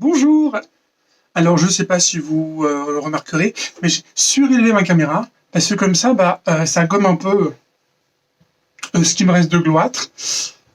Bonjour! Alors, je ne sais pas si vous le remarquerez, mais j'ai surélevé ma caméra parce que comme ça, ça gomme un peu ce qui me reste de gloître.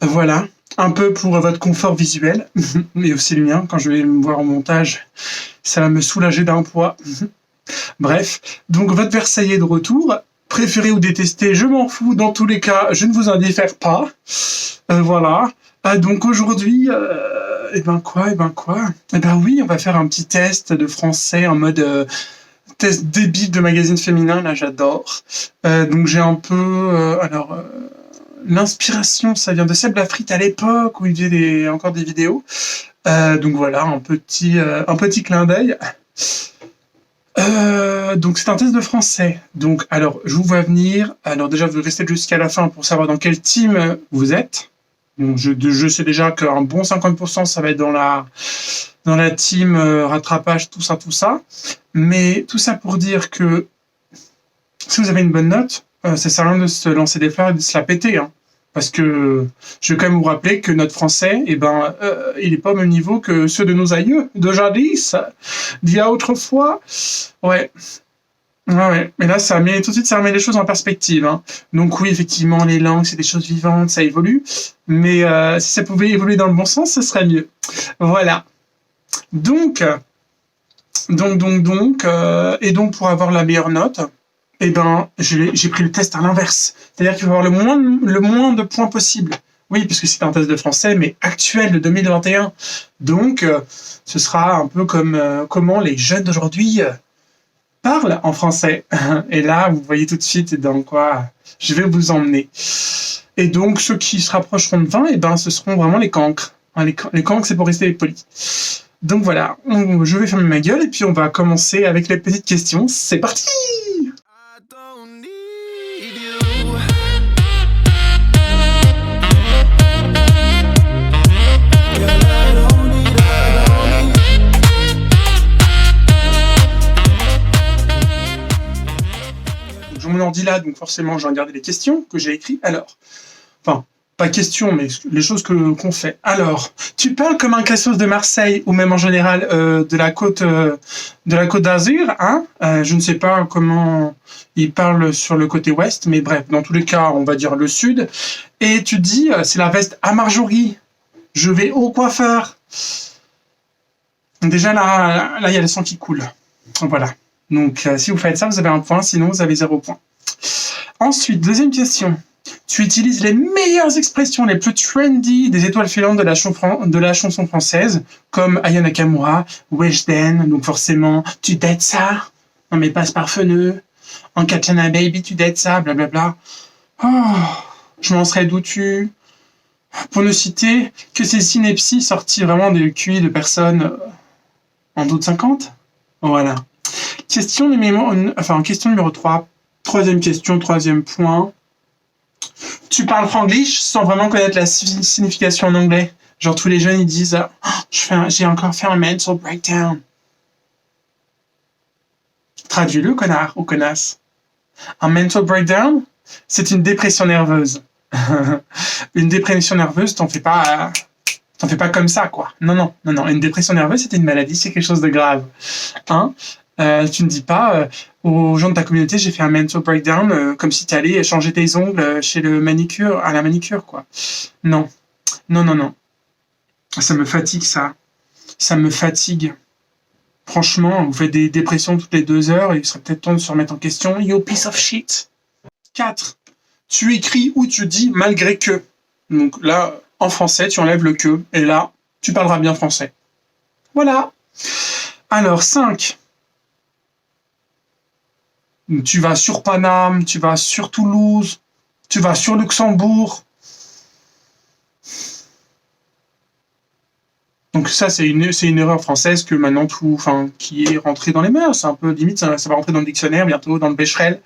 Voilà, un peu pour votre confort visuel, mais aussi le mien. Quand je vais me voir en montage, ça va me soulager d'un poids. Bref, donc votre Versailles est de retour. Préféré ou détesté, je m'en fous. Dans tous les cas, je ne vous indiffère pas. Voilà. Donc aujourd'hui, oui, on va faire un petit test de français en mode test débile de magazine féminin. Là, j'adore. Donc j'ai un peu, l'inspiration, ça vient de Seb Lafrite à l'époque où il faisait encore des vidéos. Donc voilà, un petit clin d'œil. Donc c'est un test de français. Donc alors je vous vois venir. Alors déjà vous restez jusqu'à la fin pour savoir dans quel team vous êtes. Donc, je sais déjà qu'un bon 50% ça va être dans la team rattrapage, tout ça. Mais tout ça pour dire que si vous avez une bonne note, ça sert à rien de se lancer des fleurs et de se la péter. Hein. Parce que je vais quand même vous rappeler que notre français, il n'est pas au même niveau que ceux de nos aïeux, de jadis, d'il y a autrefois. Ouais. Ouais. Mais là, ça met les choses en perspective. Hein. Donc oui, effectivement, les langues, c'est des choses vivantes, ça évolue. Mais si ça pouvait évoluer dans le bon sens, ce serait mieux. Voilà. Donc, et donc pour avoir la meilleure note, j'ai pris le test à l'inverse. C'est-à-dire qu'il faut avoir le moins de points possible. Oui, parce que c'est un test de français, mais actuel de 2021. Donc, ce sera un peu comme comment les jeunes d'aujourd'hui parlent en français. Et là, vous voyez tout de suite dans quoi je vais vous emmener. Et donc, ceux qui se rapprocheront de 20, ce seront vraiment les cancres. Les cancres, c'est pour rester poli. Donc voilà, je vais fermer ma gueule et puis on va commencer avec les petites questions. C'est parti! J'ai mon ordi là, donc forcément, j'ai regardé les questions que j'ai écrites. Alors, pas question, mais les choses qu'on fait. Alors, tu parles comme un cassos de Marseille ou même en général de la côte d'Azur, hein. Je ne sais pas comment il parle sur le côté ouest, mais bref, dans tous les cas, on va dire le sud. Et tu dis, c'est la veste à Marjorie. Je vais au coiffeur. Déjà là, il y a le sang qui coule. Voilà. Donc, si vous faites ça, vous avez un point, sinon vous avez 0 point. Ensuite, deuxième question. Tu utilises les meilleures expressions les plus trendy des étoiles filantes de la chanson française, comme Aya Nakamura, Weshden, donc forcément, tu dates ça, non mais passe parfeneux, en Katana Baby, tu dates ça, blablabla. Oh, je m'en serais doutu. Pour ne citer que ces synepsis sortis vraiment du QI de personnes en doute 50. Voilà. Question numéro 3. Troisième question, troisième point. Tu parles franglish sans vraiment connaître la signification en anglais. Genre tous les jeunes ils disent j'ai encore fait un mental breakdown. Traduis-le, connard ou connasse. Un mental breakdown, c'est une dépression nerveuse. Une dépression nerveuse, t'en fais pas comme ça, quoi. Non. Une dépression nerveuse, c'est une maladie, c'est quelque chose de grave. Hein? Tu ne dis pas aux gens de ta communauté j'ai fait un mental breakdown comme si tu allais changer tes ongles chez à la manicure, quoi. Non. Ça me fatigue, ça. Ça me fatigue. Franchement, vous faites des dépressions toutes les 2 heures et il serait peut-être temps de se remettre en question. You piece of shit. 4. Tu écris ou tu dis malgré que. Donc là, en français, tu enlèves le que et là, tu parleras bien français. Voilà. Alors, 5. Tu vas sur Paname, tu vas sur Toulouse, tu vas sur Luxembourg. Donc ça, c'est une erreur française que maintenant qui est rentrée dans les mœurs. C'est un peu limite, ça va rentrer dans le dictionnaire bientôt, dans le Becherel.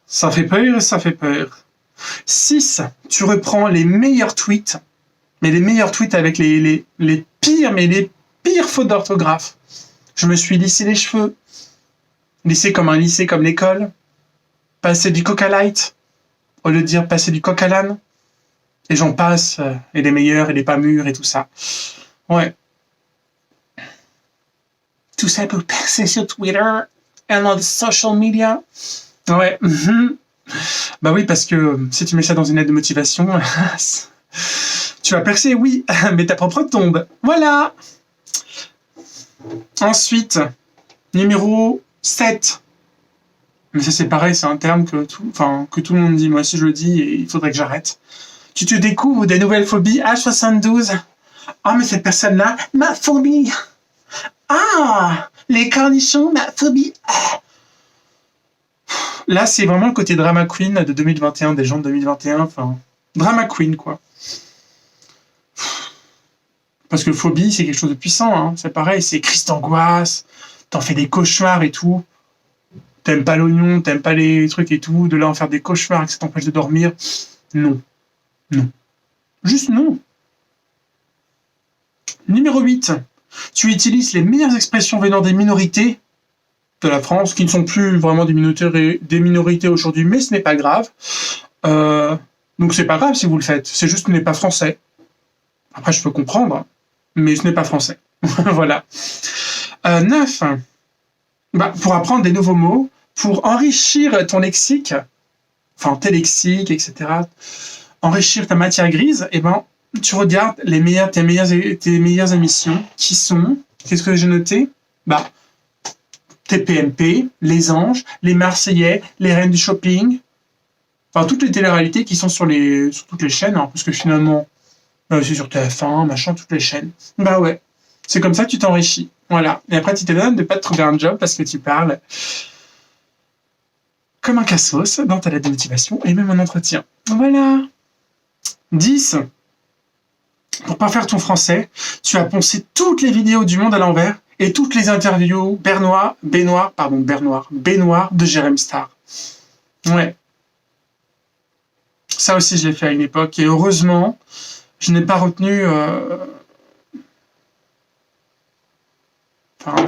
Ça fait peur. 6. Tu reprends les meilleurs tweets, mais les meilleurs tweets avec les pires fautes d'orthographe. Je me suis lissé les cheveux. Lycée comme un lycée, comme l'école. Passer du coca light, au lieu de dire passer du coq à l'âne. Et j'en passe, et les meilleurs, et les pas mûrs, et tout ça. Ouais. Tout ça pour percer sur Twitter et dans les social media. Ouais. Bah oui, parce que si tu mets ça dans une lettre de motivation, tu vas percer, oui, mais ta propre tombe. Voilà. Ensuite, numéro 7. Mais ça, c'est pareil, c'est un terme que tout le monde dit. Moi aussi, je le dis et il faudrait que j'arrête. Tu te découvres des nouvelles phobies H72. Ah, mais cette personne-là, ma phobie. Ah, les cornichons, ma phobie. Là, c'est vraiment le côté drama queen de 2021, des gens de 2021. Enfin, drama queen, quoi. Parce que phobie, c'est quelque chose de puissant. Hein. C'est pareil, c'est crise d'angoisse. T'en fais des cauchemars et tout. T'aimes pas l'oignon, t'aimes pas les trucs et tout. De là en faire des cauchemars et que ça t'empêche de dormir. Non. Non. Juste non. Numéro 8. Tu utilises les meilleures expressions venant des minorités de la France, qui ne sont plus vraiment des minorités aujourd'hui, mais ce n'est pas grave. Donc c'est pas grave si vous le faites. C'est juste que ce n'est pas français. Après, je peux comprendre, mais ce n'est pas français. Voilà. 9. Pour apprendre des nouveaux mots, pour enrichir ton lexique, enfin tes lexiques, etc., enrichir ta matière grise, tu regardes tes meilleures émissions qui sont, qu'est-ce que j'ai noté? TPMP, Les Anges, Les Marseillais, Les Reines du Shopping, enfin toutes les télé-réalités qui sont sur toutes les chaînes, hein, parce que finalement, c'est sur TF1, machin, toutes les chaînes. Bah ouais, c'est comme ça que tu t'enrichis. Voilà. Et après, tu te donnes de pas te trouver un job parce que tu parles comme un cassos dans ta lettre de motivation et même en entretien. Voilà. 10. Pour pas faire ton français, tu as poncé toutes les vidéos du monde à l'envers et toutes les interviews baignoires de Jérém Star. Ouais. Ça aussi, je l'ai fait à une époque et heureusement, je n'ai pas retenu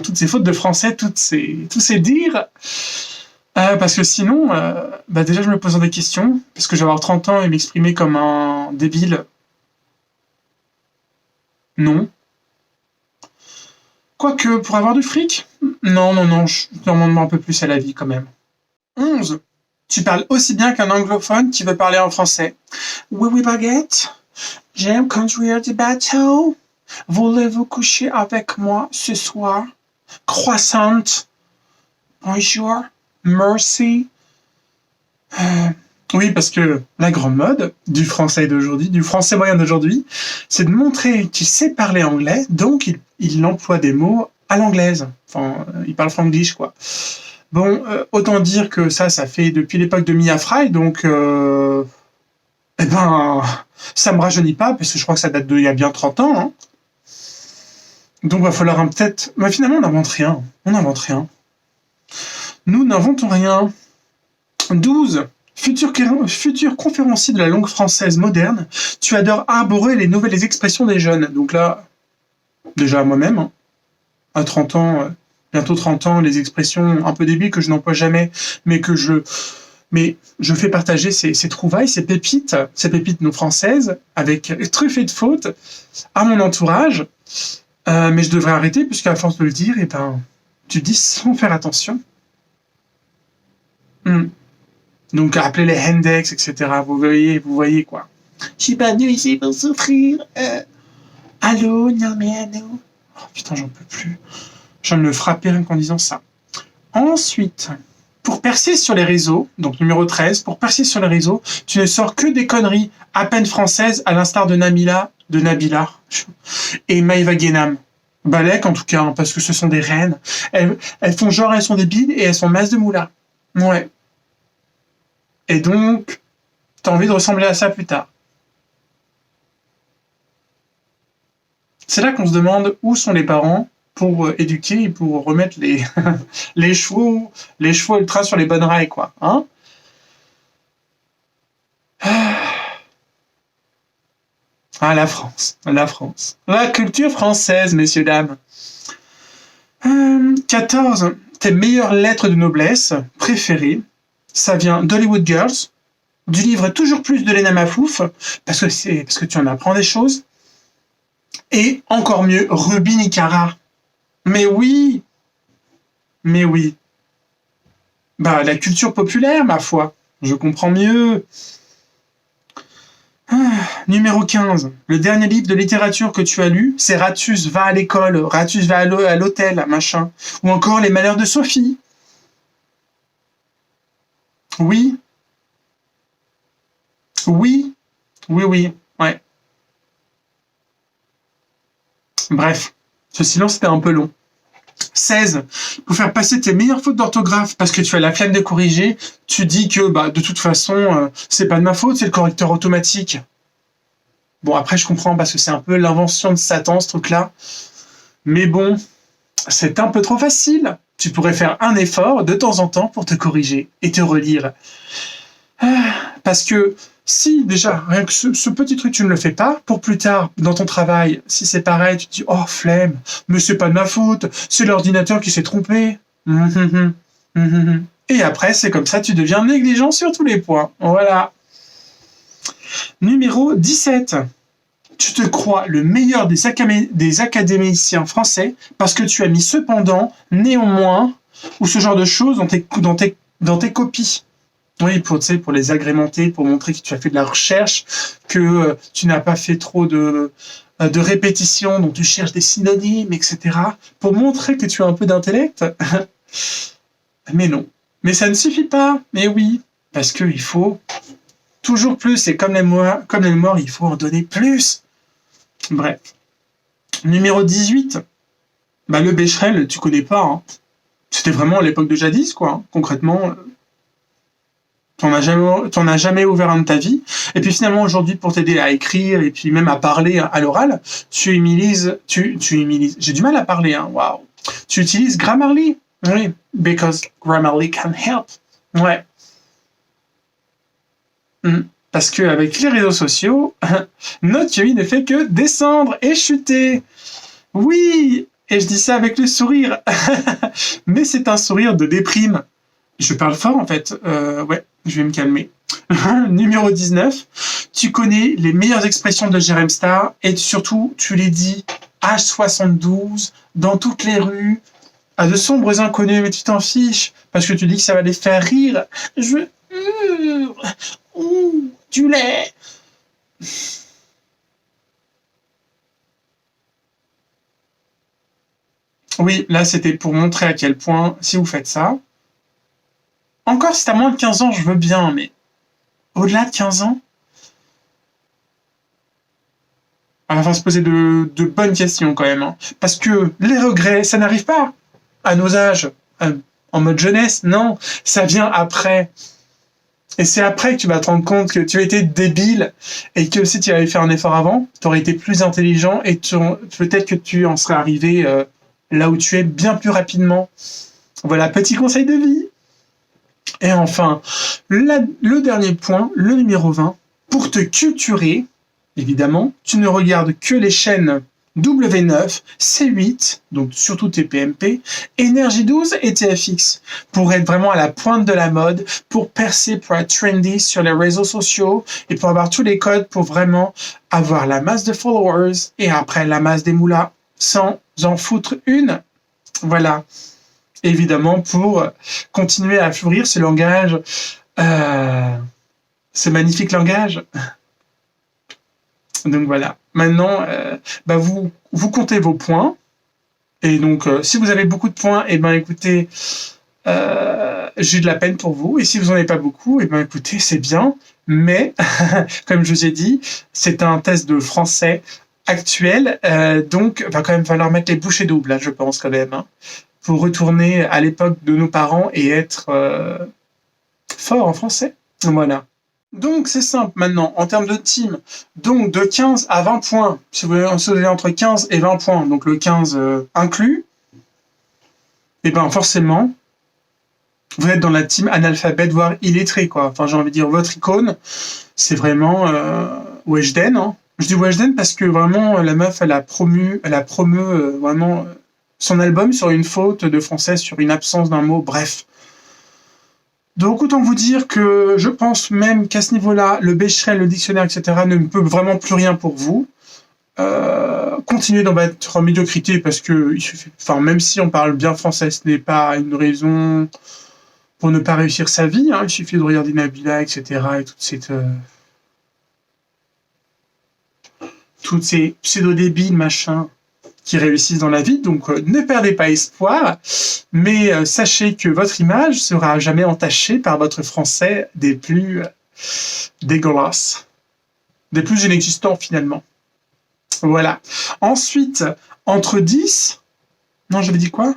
toutes ces fautes de français, tous ces dires. Parce que sinon, déjà, je me posais des questions, parce que je vais avoir 30 ans et m'exprimer comme un débile. Non. Quoique, pour avoir du fric, non, je demande un peu plus à la vie quand même. 11. Tu parles aussi bien qu'un anglophone qui veut parler en français. Oui, baguette. J'aime conduire du bateau. Voulez-vous coucher avec moi ce soir? Croissant. Bonjour. Merci. Oui, parce que la grande mode du français d'aujourd'hui, du français moyen d'aujourd'hui, c'est de montrer qu'il sait parler anglais, donc il emploie des mots à l'anglaise. Enfin, il parle franglish, quoi. Bon, autant dire que ça fait depuis l'époque de Mia Fry, donc ça me rajeunit pas, parce que je crois que ça date d'il y a bien 30 ans. Hein. Donc va falloir peut-être... Mais finalement, on n'invente rien. Nous n'inventons rien. 12. Futur conférencier de la langue française moderne, tu adores arborer les nouvelles expressions des jeunes. Donc là, déjà moi-même, hein, à 30 ans, bientôt 30 ans, les expressions un peu débiles que je n'emploie jamais, mais je fais partager ces trouvailles, ces pépites non françaises, avec truffées de fautes, à mon entourage. Mais je devrais arrêter, puisqu'à force de le dire, tu dis sans faire attention. Donc, appelez les Hendex, etc. Vous voyez quoi. Je suis pas venu ici pour souffrir. Allô, non mais allô. Oh putain, j'en peux plus. Je viens de me frapper rien qu'en disant ça. Ensuite, pour percer sur les réseaux, donc numéro 13, pour percer sur les réseaux, tu ne sors que des conneries à peine françaises, à l'instar de Nabila et Maïva Guénam. Balek en tout cas, hein, parce que ce sont des reines. Elles font genre elles sont débiles et elles sont masse de moula. Ouais. Et donc, t'as envie de ressembler à ça plus tard. C'est là qu'on se demande où sont les parents pour éduquer et pour remettre les chevaux et le train sur les bonnes rails, quoi. Hein? La France. La culture française, messieurs, dames. 14. Tes meilleures lettres de noblesse préférées, ça vient d'Hollywood Girls, du livre Toujours plus de Lena Mafouf, parce que tu en apprends des choses. Et encore mieux, Ruby Nicara. Mais oui, mais oui. Bah, la culture populaire, ma foi. Je comprends mieux. Numéro 15. Le dernier livre de littérature que tu as lu, c'est Ratus va à l'école, Ratus va à l'hôtel, machin. Ou encore Les Malheurs de Sophie. Oui, oui, oui, ouais. Bref, ce silence était un peu long. 16. Pour faire passer tes meilleures fautes d'orthographe parce que tu as la flemme de corriger, tu dis que bah, de toute façon, c'est pas de ma faute, c'est le correcteur automatique. Bon, après, je comprends parce que c'est un peu l'invention de Satan, ce truc-là. Mais bon, c'est un peu trop facile. Tu pourrais faire un effort de temps en temps pour te corriger et te relire. Parce que si déjà, rien que ce petit truc, tu ne le fais pas, pour plus tard, dans ton travail, si c'est pareil, tu te dis « Oh, flemme, mais c'est pas de ma faute, c'est l'ordinateur qui s'est trompé. » Et après, c'est comme ça, tu deviens négligent sur tous les points. Voilà. Numéro 17. Tu te crois le meilleur des académiciens français parce que tu as mis cependant, néanmoins, ou ce genre de choses dans tes copies. Oui, pour les agrémenter, pour montrer que tu as fait de la recherche, que tu n'as pas fait trop de répétitions, donc tu cherches des synonymes, etc. Pour montrer que tu as un peu d'intellect. Mais non. Mais ça ne suffit pas. Mais oui, parce qu'il faut toujours plus. Et comme les morts, il faut en donner plus. Bref. Numéro 18. Bah, le Becherel, tu connais pas. Hein. C'était vraiment à l'époque de jadis, quoi. Hein. Concrètement... T'en as jamais ouvert un de ta vie. Et puis finalement, aujourd'hui, pour t'aider à écrire et puis même à parler à l'oral, tu utilises, j'ai du mal à parler, hein, waouh. Tu utilises Grammarly. Oui, because Grammarly can help. Ouais. Parce qu'avec les réseaux sociaux, notre QI ne fait que descendre et chuter. Oui, et je dis ça avec le sourire. Mais c'est un sourire de déprime. Je parle fort, en fait. Ouais, je vais me calmer. Numéro 19. Tu connais les meilleures expressions de Jérém Star et surtout, tu les dis H72 dans toutes les rues à de sombres inconnus, mais tu t'en fiches parce que tu dis que ça va les faire rire. Du lait. Oui, là, c'était pour montrer à quel point, si vous faites ça, encore si t'as moins de 15 ans, je veux bien, mais au-delà de 15 ans, on va se poser de bonnes questions quand même. Hein. Parce que les regrets, ça n'arrive pas à nos âges, en mode jeunesse, non, ça vient après. Et c'est après que tu vas te rendre compte que tu as été débile et que si tu avais fait un effort avant, tu aurais été plus intelligent et peut-être que tu en serais arrivé là où tu es bien plus rapidement. Voilà, petit conseil de vie. Et enfin, le dernier point, le numéro 20, pour te culturer, évidemment, tu ne regardes que les chaînes W9, C8, donc surtout TPMP, Énergie 12 et TFX, pour être vraiment à la pointe de la mode, pour percer, pour être trendy sur les réseaux sociaux, et pour avoir tous les codes pour vraiment avoir la masse de followers, et après la masse des moulas, sans en foutre une. Voilà. Évidemment, pour continuer à fleurir ce langage, ce magnifique langage. Donc voilà. Maintenant, vous comptez vos points. Et donc, si vous avez beaucoup de points, eh ben écoutez, j'ai de la peine pour vous. Et si vous n'en avez pas beaucoup, eh ben écoutez, c'est bien. Mais, comme je vous ai dit, c'est un test de français actuel. Donc, va quand même falloir mettre les bouchées doubles, là, je pense quand même. Hein, pour retourner à l'époque de nos parents et être fort en français. Voilà. Donc, c'est simple maintenant, en termes de team. Donc, de 15 à 20 points, si vous avez entre 15 et 20 points, donc le 15 inclus, et ben forcément, vous êtes dans la team analphabète, voire illettré, quoi. Enfin, j'ai envie de dire, votre icône, c'est vraiment Weshden. Hein. Je dis Weshden parce que vraiment, la meuf, elle a promu vraiment son album sur une faute de français, sur une absence d'un mot, bref. Donc autant vous dire que je pense même qu'à ce niveau-là, le Becherel, le dictionnaire, etc. ne peut vraiment plus rien pour vous. Continuez dans votre médiocrité parce que même si on parle bien français, ce n'est pas une raison pour ne pas réussir sa vie. Hein. Il suffit de regarder Nabila, etc. et toutes ces pseudo-débiles, machin, qui réussissent dans la vie. Donc ne perdez pas espoir, mais sachez que votre image sera jamais entachée par votre français des plus dégueulasses, des plus inexistants finalement. Voilà. Ensuite, entre 10... Non, j'avais dit quoi?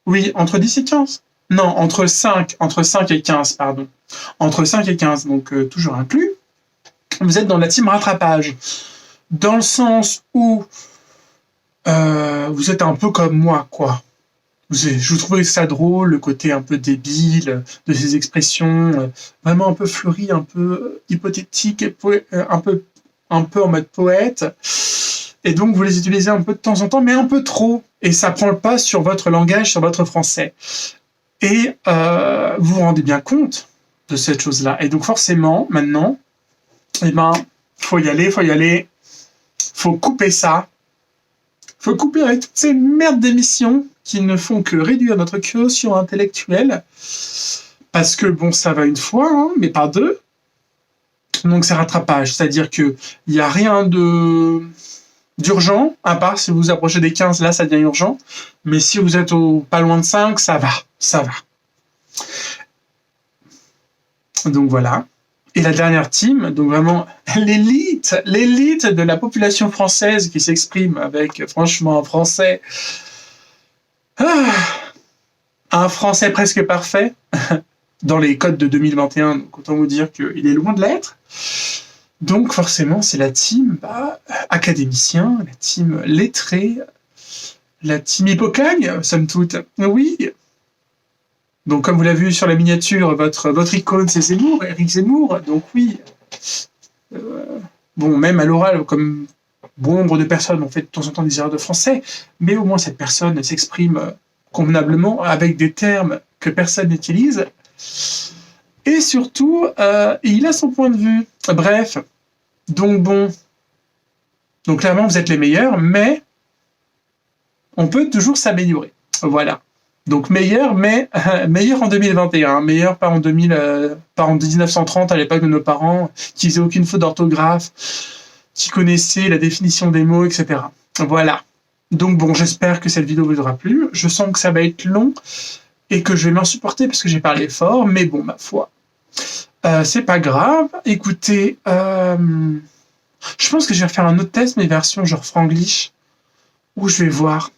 Oui, entre 10 et 15. Non, entre 5 et 15, pardon. Entre 5 et 15, donc toujours inclus. Vous êtes dans la team rattrapage. Dans le sens où vous êtes un peu comme moi, quoi. Je trouvais ça drôle, le côté un peu débile de ces expressions, vraiment un peu fleuries, un peu hypothétiques, et un peu en mode poète. Et donc, vous les utilisez un peu de temps en temps, mais un peu trop. Et ça prend le pas sur votre langage, sur votre français. Et vous vous rendez bien compte de cette chose-là. Et donc, forcément, maintenant, faut y aller. Faut couper ça. Faut couper avec toutes ces merdes d'émissions qui ne font que réduire notre quotient intellectuel. Parce que, bon, ça va une fois, hein, mais pas deux. Donc, c'est rattrapage. C'est-à-dire qu'il n'y a rien d'urgent, à part si vous vous approchez des 15, là, ça devient urgent. Mais si vous êtes pas loin de 5, ça va. Donc, voilà. Et la dernière team, donc vraiment l'élite de la population française qui s'exprime avec, franchement, un français presque parfait, dans les codes de 2021, donc autant vous dire qu'il est loin de l'être. Donc forcément, c'est la team académicien, la team lettré, la team hippocagne, somme toute. Oui. Donc comme vous l'avez vu sur la miniature, votre icône c'est Zemmour, Éric Zemmour. Donc oui. Bon, même à l'oral, comme bon nombre de personnes ont fait de temps en temps des erreurs de français, mais au moins cette personne s'exprime convenablement avec des termes que personne n'utilise. Et surtout, il a son point de vue. Bref, donc bon. Donc clairement, vous êtes les meilleurs, mais on peut toujours s'améliorer. Voilà. Donc meilleur, mais meilleur en 2021, meilleur pas en 1930 à l'époque de nos parents, qui faisaient aucune faute d'orthographe, qui connaissaient la définition des mots, etc. Voilà. Donc bon, j'espère que cette vidéo vous aura plu. Je sens que ça va être long et que je vais m'insupporter parce que j'ai parlé fort, mais bon, ma foi. C'est pas grave. Écoutez, je pense que je vais faire un autre test, mais version genre franglish, où je vais voir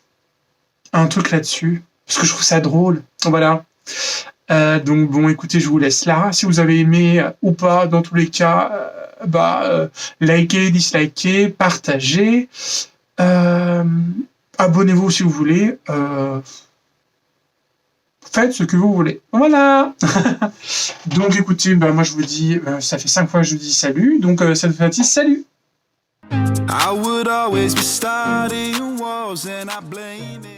un truc là-dessus, parce que je trouve ça drôle. Voilà. Donc bon, écoutez, je vous laisse là. Si vous avez aimé ou pas, dans tous les cas, likez, dislikez, partagez. Abonnez-vous si vous voulez. Faites ce que vous voulez. Voilà. Donc écoutez, moi je vous dis, ça fait 5 fois que je vous dis salut. Donc cette fois-ci, salut. I would always be starting walls and I blame it.